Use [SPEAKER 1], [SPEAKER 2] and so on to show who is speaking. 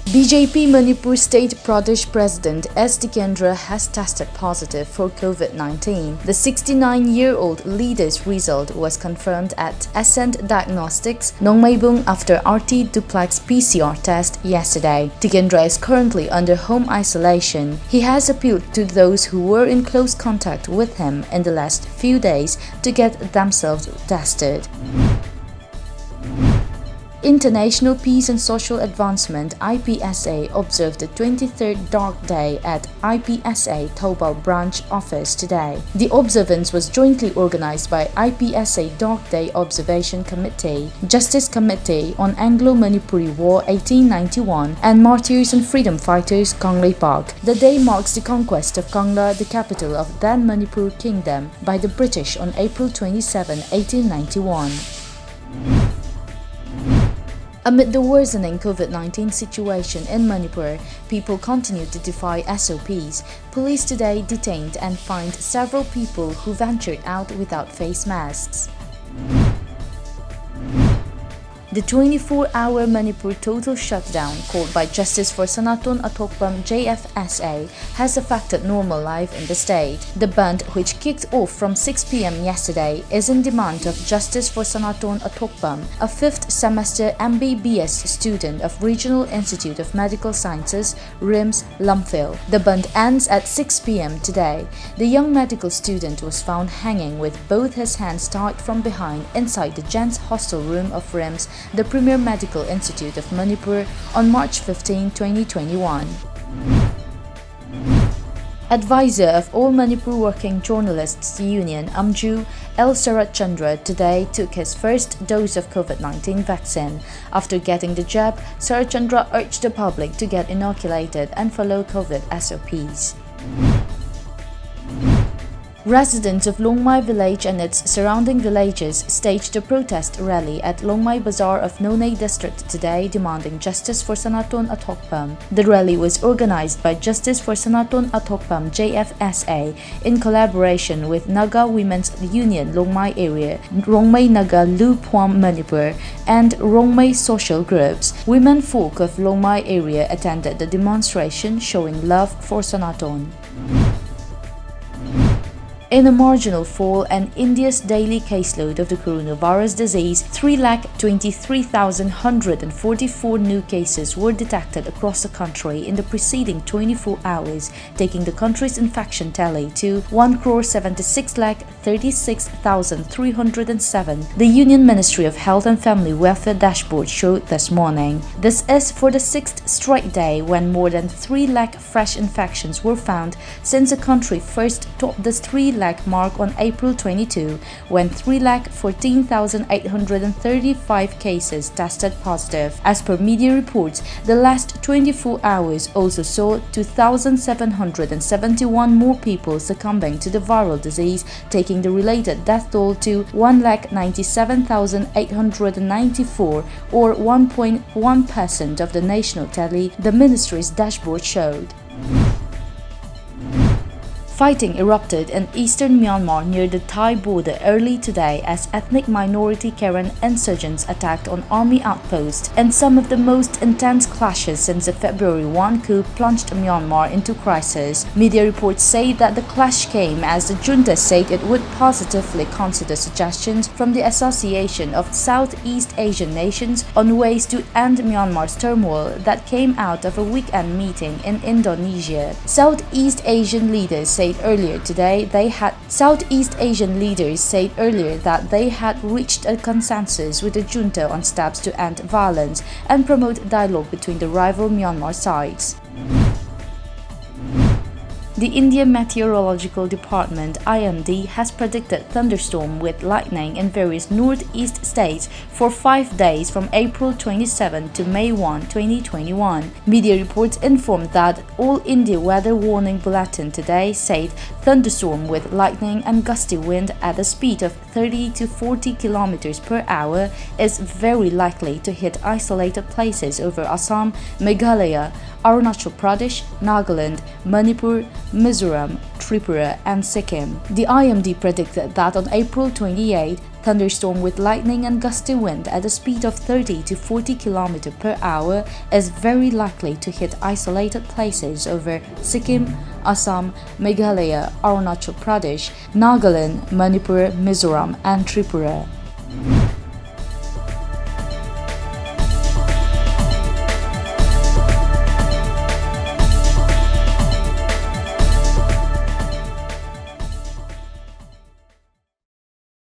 [SPEAKER 1] BJP Manipur State Pradesh President S. Tikendra has tested positive for COVID-19. The 69-year-old leader's result was confirmed at Ascent Diagnostics, Nongmaibung after RT duplex PCR test yesterday. Tikendra is currently under home isolation. He has appealed to those who were in close contact with him in the last few days to get themselves tested. International Peace and Social Advancement (IPSA) observed the 23rd Dark Day at IPSA Taobao branch office today. The observance was jointly organized by IPSA Dark Day Observation Committee, Justice Committee on Anglo-Manipuri War 1891, and Martyrs and Freedom Fighters Konglei Park. The day marks the conquest of Kongla, the capital of then Manipur Kingdom, by the British on April 27, 1891. Amid the worsening COVID-19 situation in Manipur, people continue to defy SOPs. Police today detained and fined several people who ventured out without face masks. The 24-hour Manipur total shutdown called by Justice for Sanaton Atokpam JFSA has affected normal life in the state. The band, which kicked off from 6 p.m. yesterday, is in demand of Justice for Sanaton Atokpam, a 5th semester MBBS student of Regional Institute of Medical Sciences, RIMS, Lumphil. The band ends at 6 p.m. today. The young medical student was found hanging with both his hands tied from behind inside the gents' hostel room of RIMS, the premier medical institute of Manipur, on March 15, 2021. Advisor of All Manipur Working Journalists Union (AMJU), L. Sarat Chandra, today took his first dose of COVID-19 vaccine. After getting the jab, Sarat Chandra urged the public to get inoculated and follow COVID SOPs. Residents of Longmai village and its surrounding villages staged a protest rally at Longmai Bazaar of Nonay district today demanding justice for Sanaton Atokpam. The rally was organized by Justice for Sanaton Atokpam JFSA in collaboration with Naga Women's Union Longmai Area, Rongmai Naga Lu Phwam Manipur, and Rongmai social groups. Women folk of Longmai area attended the demonstration showing love for Sanaton. In a marginal fall in India's daily caseload of the coronavirus disease, 3,23,144 new cases were detected across the country in the preceding 24 hours, taking the country's infection tally to 1,76,36,307, the Union Ministry of Health and Family Welfare dashboard showed this morning. This is for the 6th straight day when more than 3 lakh fresh infections were found since the country first topped the 3 lakh mark on April 22, when 3,14,835 cases tested positive. As per media reports, the last 24 hours also saw 2,771 more people succumbing to the viral disease, taking the related death toll to 1,97,894, or 1.1% of the national tally, the ministry's dashboard showed. Fighting erupted in eastern Myanmar near the Thai border early today as ethnic minority Karen insurgents attacked on army outposts, and some of the most intense clashes since the February 1 coup plunged Myanmar into crisis. Media reports say that the clash came as the junta said it would positively consider suggestions from the Association of Southeast Asian Nations on ways to end Myanmar's turmoil that came out of a weekend meeting in Indonesia. Southeast Asian leaders said earlier that they had reached a consensus with the junta on steps to end violence and promote dialogue between the rival Myanmar sides. The Indian Meteorological Department (IMD) has predicted thunderstorm with lightning in various northeast states for 5 days from April 27 to May 1, 2021. Media reports informed that All India Weather Warning Bulletin today said thunderstorm with lightning and gusty wind at a speed of 30 to 40 km per hour is very likely to hit isolated places over Assam, Meghalaya, Arunachal Pradesh, Nagaland, Manipur, Mizoram, Tripura and Sikkim. The IMD predicted that on April 28, Thunderstorm with lightning and gusty wind at a speed of 30 to 40 km per hour is very likely to hit isolated places over Sikkim, Assam, Meghalaya, Arunachal Pradesh, Nagaland, Manipur, Mizoram and Tripura.